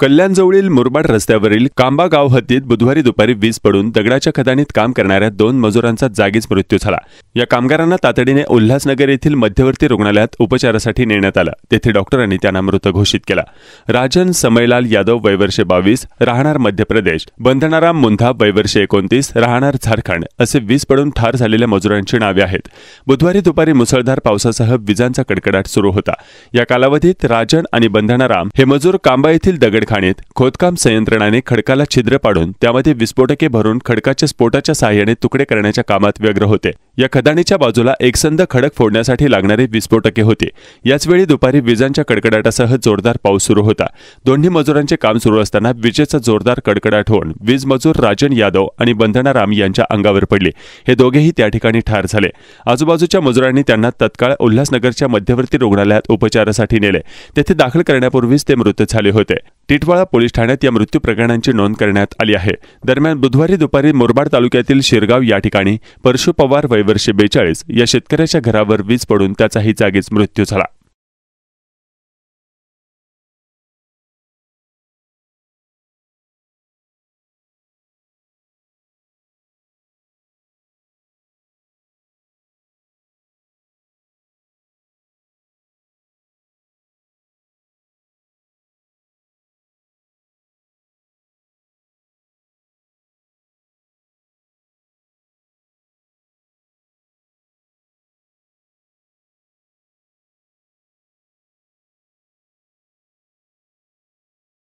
कल्याणजवळील मुरबाड रस्त्यावरील कांबा गाव हद्दीत बुधवारी दुपारी वीज पडून दगडाच्या खदानीत काम करणाऱ्या 2 मजुरांचा जागीच मृत्यू झाला। या कामगारांना तातडीने उल्हासनगर येथील मध्यवर्ती रुग्णालयात उपचारासाठी नेण्यात आलं। तेथे डॉक्टरांनी त्यांना मृत घोषित केला। राजन समयलाल यादव वय वर्षे 22 राहणार मध्य प्रदेश, बंधनाराम मुंधा वय वर्षे 29 राहणार झारखंड असे वीज पडून ठार झालेल्या मजुरांची नावे आहेत। बुधवारी दुपारी मुसळधार पावसासह विजांचा कडकडाट सुरू होता। या कालावधीत राजन आणि बंधनाराम हे मजूर कांबा येथील दगडखाणीत खोदकाम संयंत्रणाने खडकाला छिद्र पाडून त्यामध्ये विस्फोटके भरून खडकाच्या स्फोटाच्या सहाय्याने तुकडे करण्याच्या कामात व्यग्र होते। या खदानीच्या बाजूला एकसंध खडक फोडण्यासाठी लागणारे विस्फोटके होते। याच वेळी दुपारी विजांच्या कडकडाटासह जोरदार पाऊस सुरू होता। दोन्ही मजुरांचे काम सुरू असताना विजेचा जोरदार कडकडाट होऊन वीज मजूर राजन यादव आणि बंधनाराम यांच्या अंगावर पडले। हे दोघेही त्या ठिकाणी ठार झाले। आजूबाजूच्या मजुरांनी त्यांना तत्काळ उल्हासनगरच्या मध्यवर्ती रुग्णालयात उपचारासाठी नेले। तेथे दाखल करण्यापूर्वीच ते मृत झाले होते। टिटवाळा पोलीस ठाण्यात या मृत्यू प्रकरणांची नोंद करण्यात आली आहे। दरम्यान बुधवारी दुपारी मुरबाड तालुक्यातील शिरगाव या ठिकाणी परशु पवार वय वर्षे 42 या शेतकऱ्याच्या घरावर वीज पडून त्याचाही जागीच मृत्यू झाला।